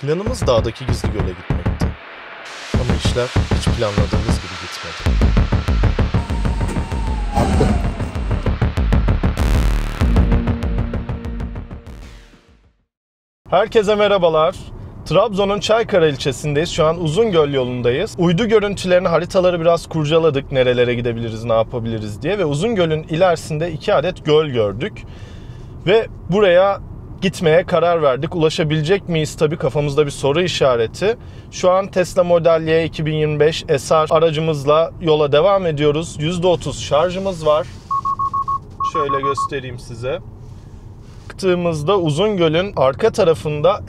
Planımız dağdaki gizli göle gitmekti. Ama işler hiç planladığımız gibi gitmedi. Herkese merhabalar. Trabzon'un Çaykara ilçesindeyiz. Şu an Uzungöl yolundayız. Uydu görüntülerini, haritaları biraz kurcaladık. Nerelere gidebiliriz, ne yapabiliriz diye. Ve Uzungöl'ün ilerisinde 2 adet göl gördük. Ve buraya gitmeye karar verdik. Ulaşabilecek miyiz? Tabii kafamızda bir soru işareti. Şu an Tesla Model Y 2025 SR aracımızla yola devam ediyoruz. %30 şarjımız var. Şöyle göstereyim size. Baktığımızda Uzungöl'ün arka tarafında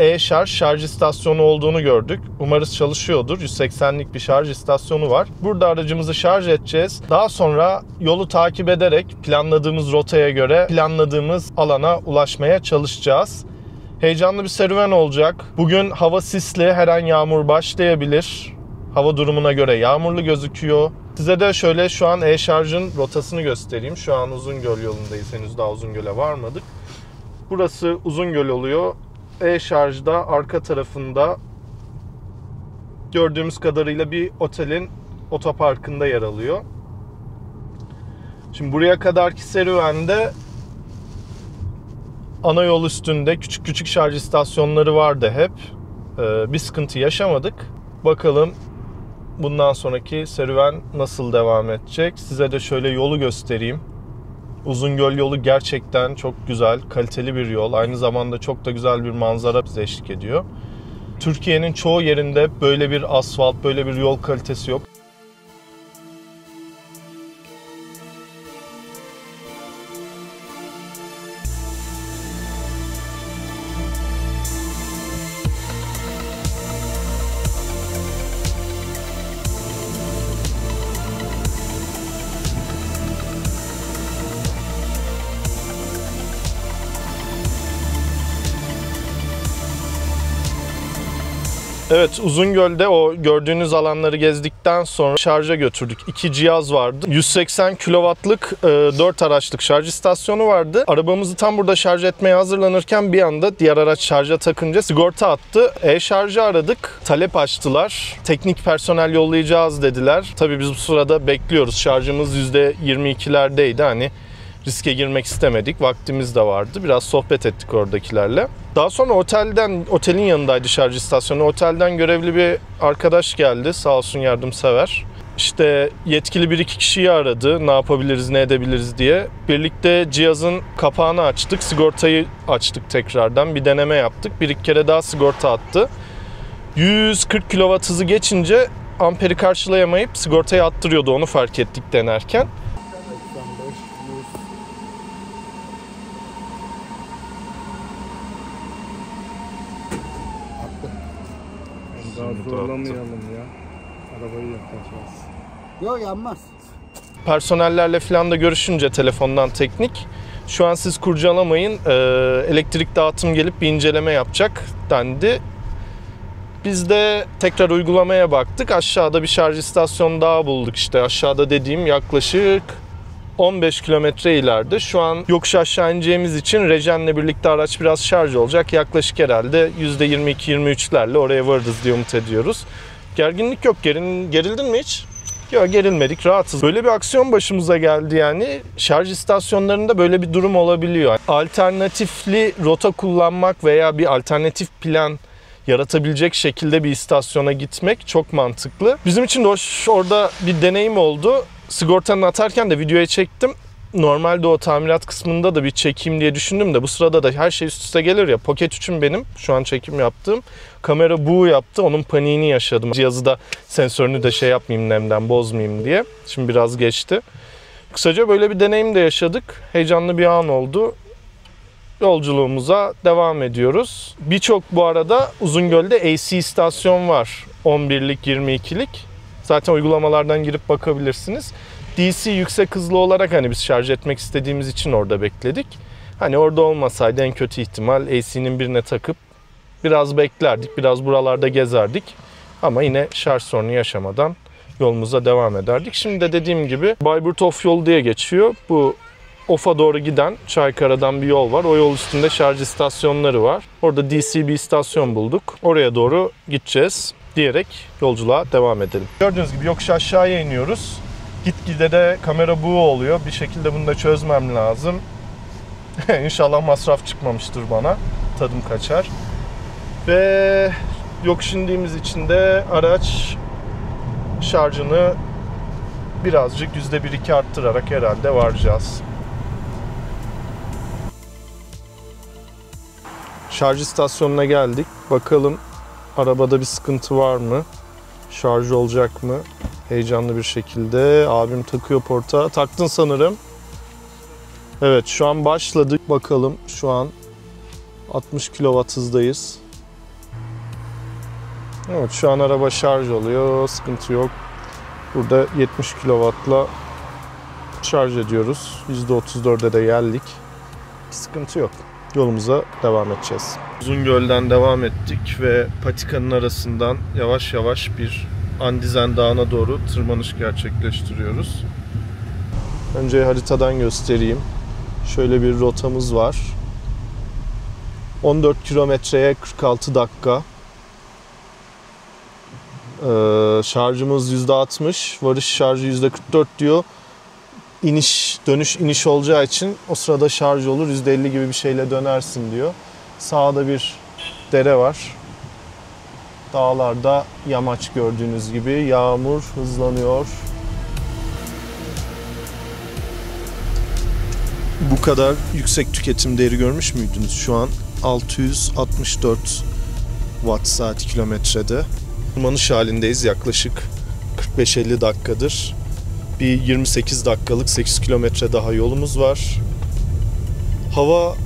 şarj istasyonu olduğunu gördük. Umarız çalışıyordur. 180'lik bir şarj istasyonu var. Burada aracımızı şarj edeceğiz. Daha sonra yolu takip ederek planladığımız rotaya göre planladığımız alana ulaşmaya çalışacağız. Heyecanlı bir serüven olacak. Bugün hava sisli, her an yağmur başlayabilir. Hava durumuna göre yağmurlu gözüküyor. Size de şöyle şu an şarjın rotasını göstereyim. Şu an Uzungöl yolundayız. Henüz daha Uzungöl'e varmadık. Burası Uzungöl oluyor. Şarjda arka tarafında gördüğümüz kadarıyla bir otelin otoparkında yer alıyor. Şimdi buraya kadarki serüvende ana yol üstünde küçük şarj istasyonları vardı hep. Bir sıkıntı yaşamadık. Bakalım bundan sonraki serüven nasıl devam edecek? Size de şöyle yolu göstereyim. Uzungöl yolu gerçekten çok güzel, kaliteli bir yol. Aynı zamanda çok da güzel bir manzara bize eşlik ediyor. Türkiye'nin çoğu yerinde böyle bir asfalt, böyle bir yol kalitesi yok. Evet, Uzungöl'de o gördüğünüz alanları gezdikten sonra şarja götürdük. 2 cihaz vardı. 180 kW'lık 4 araçlık şarj istasyonu vardı. Arabamızı tam burada şarj etmeye hazırlanırken bir anda diğer araç şarja takınca sigorta attı. E-şarjı aradık. Talep açtılar. Teknik personel yollayacağız dediler. Tabii biz bu sırada bekliyoruz. Şarjımız %22'lerdeydi. Hani riske girmek istemedik. Vaktimiz de vardı. Biraz sohbet ettik oradakilerle. Daha sonra otelin yanındaydı şarj istasyonu. Otelden görevli bir arkadaş geldi. Sağ olsun, yardımsever. İşte yetkili bir iki kişiyi aradı. Ne yapabiliriz, ne edebiliriz diye. Birlikte cihazın kapağını açtık. Sigortayı açtık tekrardan. Bir deneme yaptık. Bir iki kere daha sigorta attı. 140 kW hızı geçince amperi karşılayamayıp sigortayı attırıyordu. Onu fark ettik denerken. Daha zorlamayalım ya. Arabayı yakacağız. Yok, yanmaz. Personellerle falan da görüşünce telefondan teknik. Şu an siz kurcalamayın. Elektrik dağıtım gelip bir inceleme yapacak dendi. Biz de tekrar uygulamaya baktık. Aşağıda bir şarj istasyonu daha bulduk işte. Aşağıda dediğim yaklaşık 15 kilometre ileride. Şu an yokuş aşağı ineceğimiz için Rejen'le birlikte araç biraz şarj olacak. Yaklaşık herhalde %22-23'lerle oraya varırız diye umut ediyoruz. Gerginlik yok. Gerildin mi hiç? Yok, gerilmedik. Rahatız. Böyle bir aksiyon başımıza geldi yani. Şarj istasyonlarında böyle bir durum olabiliyor. Alternatifli rota kullanmak veya bir alternatif plan yaratabilecek şekilde bir istasyona gitmek çok mantıklı. Bizim için de orada bir deneyim oldu. Sigortanın atarken de videoya çektim. Normalde o tamirat kısmında da bir çekeyim diye düşündüm de bu sırada da her şey üst üste gelir ya. Pocket 3'üm benim. Şu an çekim yaptığım. Kamera buğu yaptı. Onun paniğini yaşadım. Cihazı da, sensörünü de şey yapmayayım, nemden bozmayayım diye. Şimdi biraz geçti. Kısaca böyle bir deneyim de yaşadık. Heyecanlı bir an oldu. Yolculuğumuza devam ediyoruz. Birçok bu arada Uzungöl'de AC istasyon var. 11'lik, 22'lik. Zaten uygulamalardan girip bakabilirsiniz. DC yüksek hızlı olarak hani biz şarj etmek istediğimiz için orada bekledik. Hani orada olmasaydı en kötü ihtimal AC'nin birine takıp biraz beklerdik. Biraz buralarda gezerdik. Ama yine şarj sorunu yaşamadan yolumuza devam ederdik. Şimdi de dediğim gibi Bayburt Off yolu diye geçiyor. Bu Of'a doğru giden Çaykara'dan bir yol var. O yol üstünde şarj istasyonları var. Orada DC bir istasyon bulduk. Oraya doğru gideceğiz diyerek yolculuğa devam edelim. Gördüğünüz gibi yokuş aşağıya iniyoruz. Gitgide de kamera buğu oluyor. Bir şekilde bunu da çözmem lazım. İnşallah masraf çıkmamıştır bana. Tadım kaçar. Ve yokuş indiğimiz için de araç şarjını birazcık %1-2 arttırarak herhalde varacağız. Şarj istasyonuna geldik. Bakalım arabada bir sıkıntı var mı? Şarj olacak mı? Heyecanlı bir şekilde abim takıyor porta. Taktın sanırım. Evet, şu an başladık. Bakalım, şu an 60 kW hızdayız. Evet, şu an araba şarj oluyor. Sıkıntı yok. Burada 70 kW'la şarj ediyoruz. %34'e de geldik. Sıkıntı yok. Yolumuza devam edeceğiz. Uzungöl'den devam ettik ve patikanın arasından yavaş yavaş bir Andizen Dağı'na doğru tırmanış gerçekleştiriyoruz. Önce haritadan göstereyim. Şöyle bir rotamız var. 14 kilometreye 46 dakika. Şarjımız %60, varış şarjı %44 diyor. Dönüş iniş olacağı için o sırada şarj olur, %50 gibi bir şeyle dönersin diyor. Sağda bir dere var. Dağlarda yamaç gördüğünüz gibi. Yağmur hızlanıyor. Bu kadar yüksek tüketim değeri görmüş müydünüz? Şu an 664 watt saat kilometrede. Tırmanış halindeyiz yaklaşık 45-50 dakikadır. Bir 28 dakikalık 8 kilometre daha yolumuz var. Hava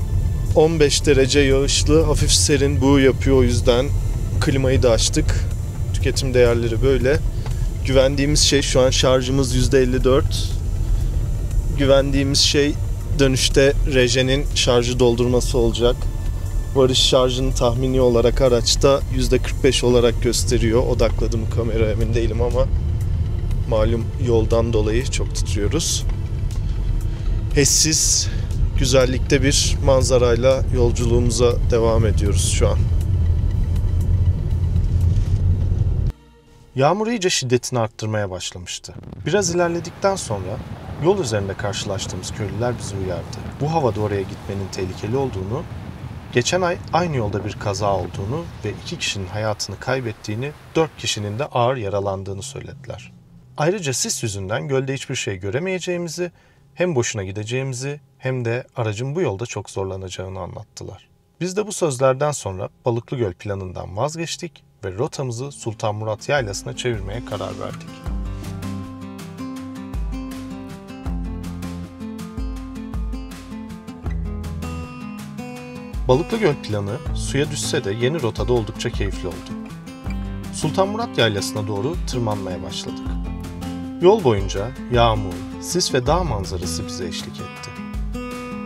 15 derece yağışlı, hafif serin, buğu yapıyor, o yüzden klimayı da açtık. Tüketim değerleri böyle. Güvendiğimiz şey, şu an şarjımız %54. Güvendiğimiz şey dönüşte Reje'nin şarjı doldurması olacak. Varış şarjını tahmini olarak araçta %45 olarak gösteriyor. Odakladım kamera, emin değilim ama malum yoldan dolayı çok titriyoruz. Eşsiz güzellikte bir manzarayla yolculuğumuza devam ediyoruz şu an. Yağmur iyice şiddetini arttırmaya başlamıştı. Biraz ilerledikten sonra yol üzerinde karşılaştığımız köylüler bizi uyardı. Bu havada oraya gitmenin tehlikeli olduğunu, geçen ay aynı yolda bir kaza olduğunu ve 2 kişinin hayatını kaybettiğini, 4 kişinin de ağır yaralandığını söylediler. Ayrıca sis yüzünden gölde hiçbir şey göremeyeceğimizi, hem boşuna gideceğimizi hem de aracın bu yolda çok zorlanacağını anlattılar. Biz de bu sözlerden sonra Balıklıgöl planından vazgeçtik ve rotamızı Sultanmurat Yaylası'na çevirmeye karar verdik. Balıklıgöl planı suya düşse de yeni rotada oldukça keyifli oldu. Sultanmurat Yaylası'na doğru tırmanmaya başladık. Yol boyunca yağmur, sis ve dağ manzarası bize eşlik etti.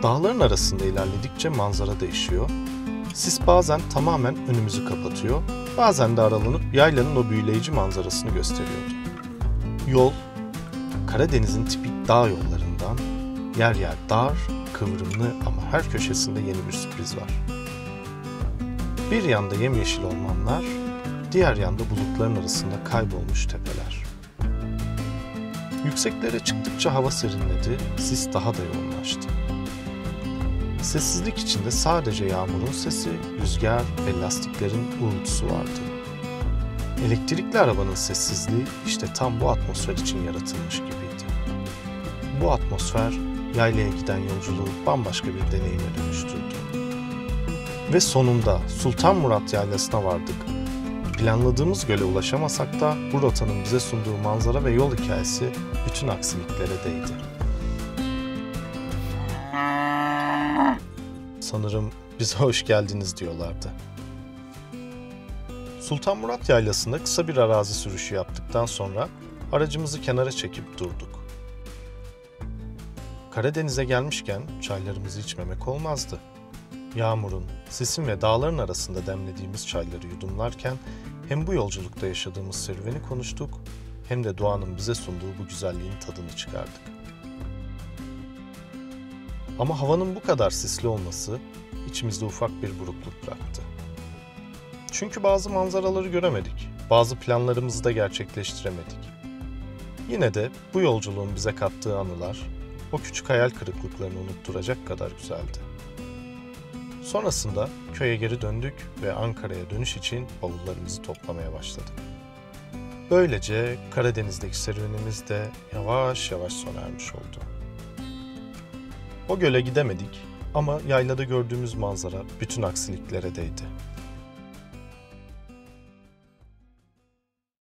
Dağların arasında ilerledikçe manzara değişiyor. Sis bazen tamamen önümüzü kapatıyor, bazen de aralanıp yaylanın o büyüleyici manzarasını gösteriyordu. Yol, Karadeniz'in tipik dağ yollarından, yer yer dar, kıvrımlı ama her köşesinde yeni bir sürpriz var. Bir yanda yemyeşil ormanlar, diğer yanda bulutların arasında kaybolmuş tepeler. Yükseklere çıktıkça hava serinledi, sis daha da yoğunlaştı. Sessizlik içinde sadece yağmurun sesi, rüzgar ve lastiklerin uğultusu vardı. Elektrikli arabanın sessizliği işte tam bu atmosfer için yaratılmış gibiydi. Bu atmosfer yaylaya giden yolculuğu bambaşka bir deneyime dönüştürdü. Ve sonunda Sultanmurat Yaylası'na vardık. Planladığımız göle ulaşamasak da bu rotanın bize sunduğu manzara ve yol hikayesi bütün aksiliklere değdi. Sanırım bize hoş geldiniz diyorlardı. Sultanmurat Yaylası'nda kısa bir arazi sürüşü yaptıktan sonra aracımızı kenara çekip durduk. Karadeniz'e gelmişken çaylarımızı içmemek olmazdı. Yağmurun, sisin ve dağların arasında demlediğimiz çayları yudumlarken hem bu yolculukta yaşadığımız serüveni konuştuk hem de doğanın bize sunduğu bu güzelliğin tadını çıkardık. Ama havanın bu kadar sisli olması içimizde ufak bir burukluk bıraktı. Çünkü bazı manzaraları göremedik, bazı planlarımızı da gerçekleştiremedik. Yine de bu yolculuğun bize kattığı anılar, o küçük hayal kırıklıklarını unutturacak kadar güzeldi. Sonrasında köye geri döndük ve Ankara'ya dönüş için bavullarımızı toplamaya başladık. Böylece Karadeniz'deki serüvenimiz de yavaş yavaş sona ermiş oldu. O göle gidemedik ama yaylada gördüğümüz manzara bütün aksiliklere değdi.